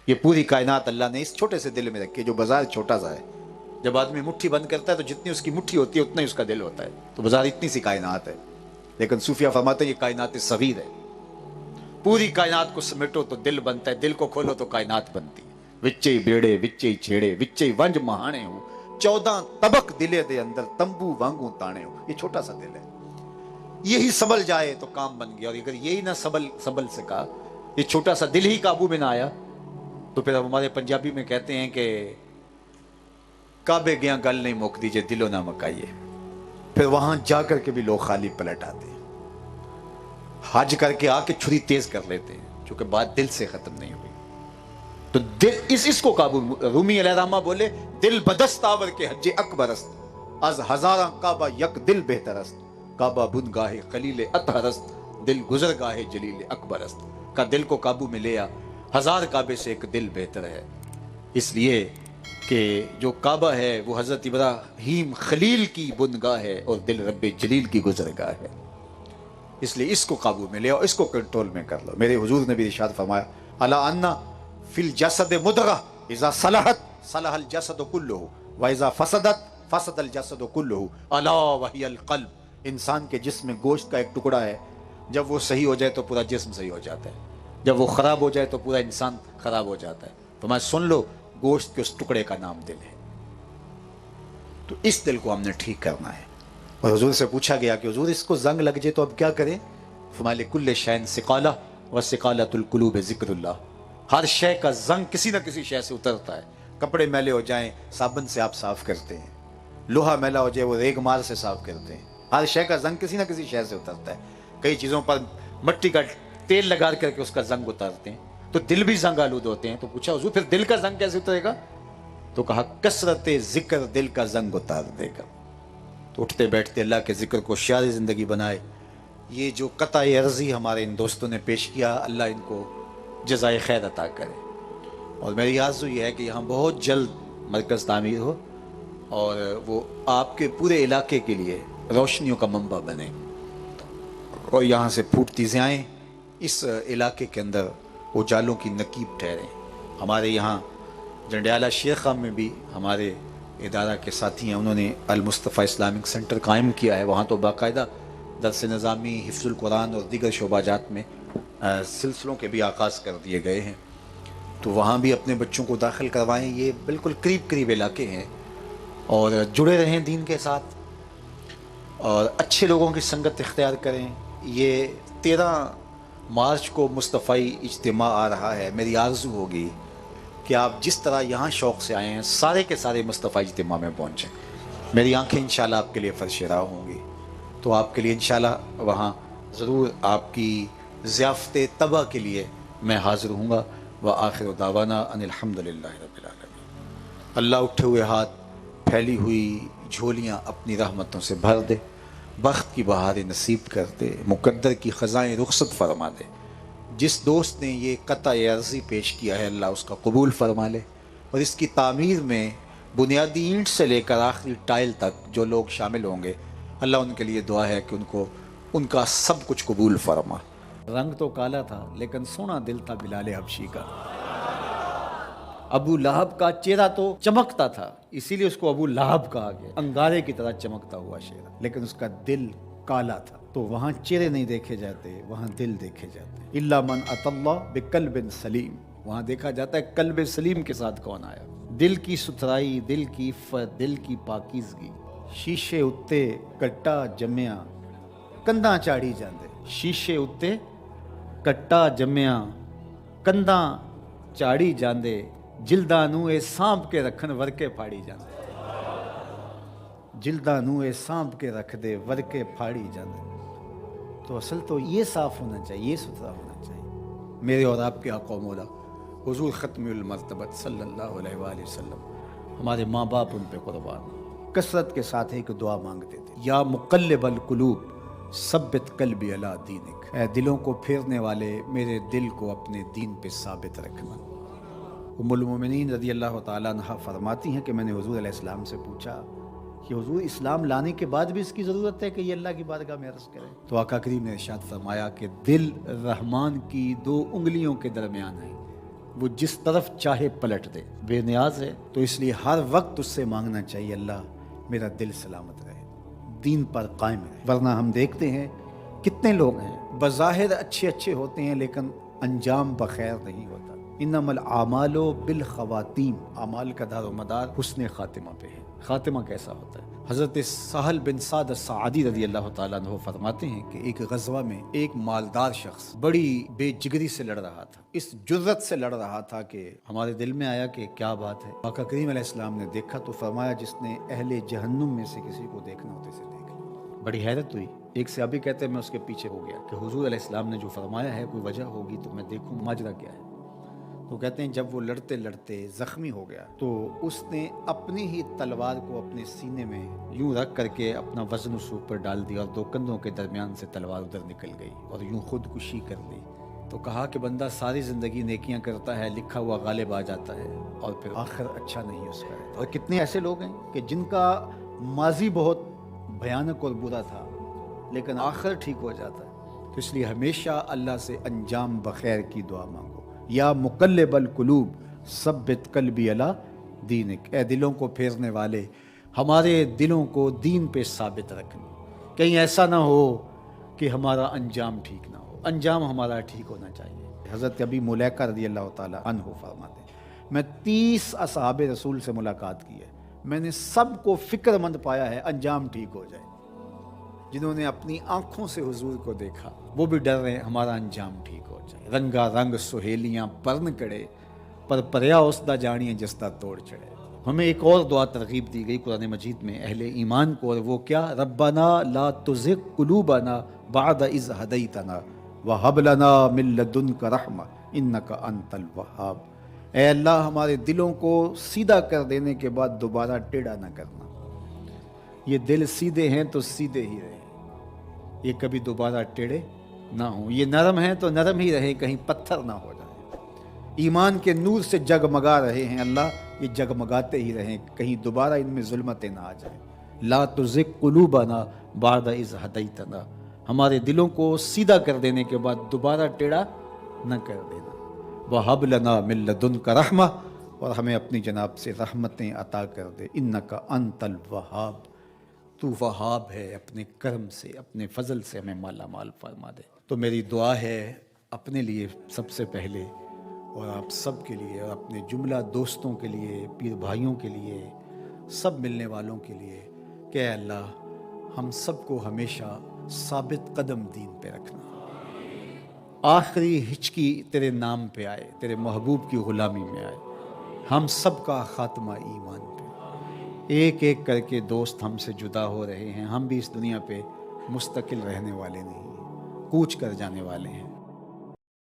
یہ پوری کائنات اللہ نے اس چھوٹے سے دل میں رکھی ہے جو بازار چھوٹا سا ہے. جب آدمی مٹھی بند کرتا ہے تو جتنی اس کی مٹھی ہوتی ہے اتنا ہی اس کا دل ہوتا ہے. تو بازار اتنی سی کائنات ہے، لیکن صوفیہ فرماتے ہیں یہ کائنات صغیر ہے. پوری کائنات کو سمیٹو تو دل بنتا ہے، دل کو کھولو تو کائنات بنتی ہے. وچے ہی بیڑے وچے ہی چھیڑے وچے ہی ونج مہانے ہو 14 طبق دلے دے اندر تمبو وانگوں تانے ہو. یہ چھوٹا سا دل ہے، یہی سنبھل جائے تو کام بن گیا. اور اگر یہی نہ سنبھل سکا، یہ چھوٹا سا دل ہی قابو میں نہ آیا، تو پھر ہمارے پنجابی میں کہتے ہیں کہ کعبے گیا گل نہیں موک دیجئے دلوں نہ مکائیے. پھر وہاں جا کر کے بھی لوگ خالی پلٹ آتے ہیں، حج کر کے آ کے چھری تیز کر لیتے ہیں، چونکہ بات دل سے ختم نہیں ہوئی. تو دل اس کو قابو. رومی علیہ السلام بولے دل بدست آور کے حج اکبر است، از ہزاراں کعبہ یک دل بہتر است. کعبہ بن گاہ خلیل اطہر است، دل گزر گاہ جلیل اکبر است. کا دل کو قابو میں لیا، 1000 کعبے سے ایک دل بہتر ہے. اس لیے کہ جو کعبہ ہے وہ حضرت ابراہیم خلیل کی بنگاہ ہے اور دل رب جلیل کی گزرگاہ ہے. اس لیے اس کو قابو میں لے اور اس کو کنٹرول میں کر لو. میرے حضور نے بھی ارشاد فرمایا الا ان فی الجسد مدغہ اذا صلحت صلح الجسد کلہ واذا فسدت فسد الجسد کلہ الا وہی القلب. انسان کے جسم میں گوشت کا ایک ٹکڑا ہے، جب وہ صحیح ہو جائے تو پورا جسم صحیح ہو جاتا ہے، جب وہ خراب ہو جائے تو پورا انسان خراب ہو جاتا ہے. تو میں سن لو، گوشت کے اس ٹکڑے کا نام دل ہے. تو اس دل کو ہم نے ٹھیک کرنا ہے. اور حضور سے پوچھا گیا کہ حضور اس کو زنگ لگ جائے تو اب کیا کریں؟ فرمایا لکل شیء ثقالہ وثقالۃ القلوب ذکر اللہ. ہر شے کا زنگ کسی نہ کسی شے سے اترتا ہے. کپڑے میلے ہو جائیں صابن سے آپ صاف کرتے ہیں، لوہا میلا ہو جائے وہ ریگ مار سے صاف کرتے ہیں. ہر شے کا زنگ کسی نہ کسی شے سے اترتا ہے. کئی چیزوں پر مٹی کا تیل لگا کر کے اس کا زنگ اتارتے ہیں، تو دل بھی زنگ آلود ہوتے ہیں. تو پوچھا حضور پھر دل کا زنگ کیسے اترے گا؟ تو کہا کثرت ذکر دل کا زنگ اتار دے گا. تو اٹھتے بیٹھتے اللہ کے ذکر کو شعار زندگی بنائے. یہ جو قطع عرضی ہمارے ان دوستوں نے پیش کیا، اللہ ان کو جزائے خیر عطا کرے. اور میری آرزو یہ ہے کہ یہاں بہت جلد مرکز تعمیر ہو اور وہ آپ کے پورے علاقے کے لیے روشنیوں کا منبع بنے، اور یہاں سے پھوٹتی ضیائیں اس علاقے کے اندر اجالوں کی نقیب ٹھہریں. ہمارے یہاں جنڈیالہ شیخہ میں بھی ہمارے ادارہ کے ساتھی ہیں، انہوں نے المصطفیٰ اسلامک سینٹر قائم کیا ہے. وہاں تو باقاعدہ درس نظامی، حفظ القرآن اور دیگر شعبہ جات میں سلسلوں کے بھی آغاز کر دیے گئے ہیں. تو وہاں بھی اپنے بچوں کو داخل کروائیں. یہ بالکل قریب قریب علاقے ہیں، اور جڑے رہیں دین کے ساتھ اور اچھے لوگوں کی سنگت اختیار کریں. یہ 13 مارچ کو مصطفی اجتماع آ رہا ہے. میری آرزو ہوگی کہ آپ جس طرح یہاں شوق سے آئے ہیں سارے کے سارے مصطفی اجتماع میں پہنچیں. میری آنکھیں انشاءاللہ آپ کے لیے فرش راہ ہوں گی، تو آپ کے لیے انشاءاللہ وہاں ضرور آپ کی ضیافت طبع کے لیے میں حاضر ہوں گا. وآخر دعوانا ان الحمدللہ رب العالمین. اللہ اٹھے ہوئے ہاتھ، پھیلی ہوئی جھولیاں اپنی رحمتوں سے بھر دے، بخت کی بہاریں نصیب کر دے، مقدر کی خزائیں رخصت فرما دے. جس دوست نے یہ قطع عرضی پیش کیا ہے اللہ اس کا قبول فرما لے، اور اس کی تعمیر میں بنیادی اینٹ سے لے کر آخری ٹائل تک جو لوگ شامل ہوں گے، اللہ ان کے لیے دعا ہے کہ ان کو ان کا سب کچھ قبول فرما. رنگ تو کالا تھا لیکن سونا دل تھا بلال حبشی کا. ابو لہب کا چہرہ تو چمکتا تھا، اسی لیے اس کو ابو لہب کہا گیا، انگارے کی طرح چمکتا ہوا چہرہ، لیکن اس کا دل کالا تھا. تو وہاں چہرے نہیں دیکھے جاتے، وہاں دل دیکھے جاتے. الا من اتى اللہ بقلب سلیم، وہاں دیکھا جاتا ہے قلب سلیم کے ساتھ کون آیا. دل کی ستھرائی، دل کی عفت، دل کی پاکیزگی. شیشے اتے کٹا جمیا کنداں چاڑی جاندے. شیشے اتے کٹا جمیا کنداں چاڑی جاندے، جلداں نوں اے سانپ کے رکھن ورکے پھاڑی جاندے. جلداں نوں اے سانپ کے رکھ دے ورکے پھاڑی جاندے. تو اصل تو یہ صاف ہونا چاہیے، یہ ستھرا ہونا چاہیے. میرے اور آپ کے آقا و مولا حضور ختم المرتبت صلی اللہ علیہ وآلہ وسلم، ہمارے ماں باپ ان پہ قربان، کثرت کے ساتھ ایک دعا مانگتے تھے، یا مقلب القلوب ثبت قلبی علی دینک. اے دلوں کو پھیرنے والے میرے دل کو اپنے دین پہ ثابت رکھنا. ام المومنین رضی اللہ تعالیٰ عنہ فرماتی ہیں کہ میں نے حضور علیہ السلام سے پوچھا کہ حضور اسلام لانے کے بعد بھی اس کی ضرورت ہے کہ یہ اللہ کی بارگاہ میں عرض کرے؟ تو آقا کریم نے ارشاد فرمایا کہ دل رحمان کی 2 انگلیوں کے درمیان ہے، وہ جس طرف چاہے پلٹ دے، بے نیاز ہے، تو اس لیے ہر وقت اس سے مانگنا چاہیے اللہ میرا دل سلامت رہے، دین پر قائم رہے۔ ورنہ ہم دیکھتے ہیں کتنے لوگ ہیں بظاہر اچھے ہوتے ہیں لیکن انجام بخیر نہیں ہوتا۔ انما الاعمال بالخواتیم، اعمال کا دار و مدار حسن خاتمہ پہ ہے۔ خاتمہ کیسا ہوتا ہے؟ حضرت سہل بن سعد الساعدی رضی اللہ تعالیٰ عنہ فرماتے ہیں کہ ایک غزوہ میں ایک مالدار شخص بڑی بے جگری سے لڑ رہا تھا، اس جرت سے لڑ رہا تھا کہ ہمارے دل میں آیا کہ کیا بات ہے۔ آقا کریم علیہ السلام نے دیکھا تو فرمایا جس نے اہل جہنم میں سے کسی کو دیکھنا ہوتے سے دیکھ لیا۔ بڑی حیرت ہوئی۔ ایک صحابی کہتے ہیں میں اس کے پیچھے ہو گیا کہ حضور علیہ السلام نے جو فرمایا ہے کوئی وجہ ہوگی تو میں دیکھوں ماجرا کیا ہے۔ تو کہتے ہیں جب وہ لڑتے لڑتے زخمی ہو گیا تو اس نے اپنی ہی تلوار کو اپنے سینے میں یوں رکھ کر کے اپنا وزن اس اوپر ڈال دیا اور دو کندھوں کے درمیان سے تلوار ادھر نکل گئی اور یوں خودکشی کر لی۔ تو کہا کہ بندہ ساری زندگی نیکیاں کرتا ہے، لکھا ہوا غالب آ جاتا ہے اور پھر آخر اچھا نہیں اس کا ہے۔ اور کتنے ایسے لوگ ہیں کہ جن کا ماضی بہت بھیانک اور برا تھا لیکن آخر ٹھیک ہو جاتا ہے۔ تو اس لیے ہمیشہ اللہ سے انجام بخیر کی دعا مانگو۔ یا مقلب القلوب ثبت قلبی علی دینک، اے دلوں کو پھیرنے والے ہمارے دلوں کو دین پہ ثابت رکھنا، کہیں ایسا نہ ہو کہ ہمارا انجام ٹھیک نہ ہو، انجام ہمارا ٹھیک ہونا چاہیے۔ حضرت ابی ملیکہ رضی اللہ تعالیٰ عنہ فرماتے ہیں میں 30 اصحاب رسول سے ملاقات کی ہے، میں نے سب کو فکر مند پایا ہے انجام ٹھیک ہو جائے۔ جنہوں نے اپنی آنکھوں سے حضور کو دیکھا وہ بھی ڈر رہے ہیں ہمارا انجام ٹھیک ہو جائے۔ رنگا رنگ سہیلیاں پرن کڑے پر پریا اسدا جانیے جستا توڑ چڑھے۔ ہمیں ایک اور دعا ترغیب دی گئی قرآن مجید میں اہل ایمان کو، اور وہ کیا؟ ربنا لا تزغ قلوبنا بعد اذ ہدیتنا وہب لنا من لدنک رحمہ انک انت الوہاب۔ اے اللہ ہمارے دلوں کو سیدھا کر دینے کے بعد دوبارہ ٹیڑھا نہ کرنا۔ یہ دل سیدھے ہیں تو سیدھے ہی رہیں، یہ کبھی دوبارہ ٹیڑھے نہ ہوں۔ یہ نرم ہیں تو نرم ہی رہیں، کہیں پتھر نہ ہو جائیں۔ ایمان کے نور سے جگمگا رہے ہیں اللہ، یہ جگمگاتے ہی رہیں، کہیں دوبارہ ان میں ظلمتیں نہ آ جائیں۔ لا تزغ قلوبنا بعد اذ ہدیتنا، ہمارے دلوں کو سیدھا کر دینے کے بعد دوبارہ ٹیڑھا نہ کر دینا۔ وہب لنا من لدنک رحمہ، اور ہمیں اپنی جناب سے رحمتیں عطا کر دے۔ انک انت الوہاب، تو وہاب ہے، اپنے کرم سے اپنے فضل سے ہمیں مالا مال فرما دے۔ تو میری دعا ہے اپنے لیے سب سے پہلے اور آپ سب کے لیے اور اپنے جملہ دوستوں کے لیے، پیر بھائیوں کے لیے، سب ملنے والوں کے لیے کہ اے اللہ ہم سب کو ہمیشہ ثابت قدم دین پہ رکھنا، آخری ہچکی تیرے نام پہ آئے، تیرے محبوب کی غلامی میں آئے، ہم سب کا خاتمہ ایمان پہ۔ ایک ایک کر کے دوست ہم سے جدا ہو رہے ہیں، ہم بھی اس دنیا پہ مستقل رہنے والے نہیں ہیں، کوچ کر جانے والے ہیں۔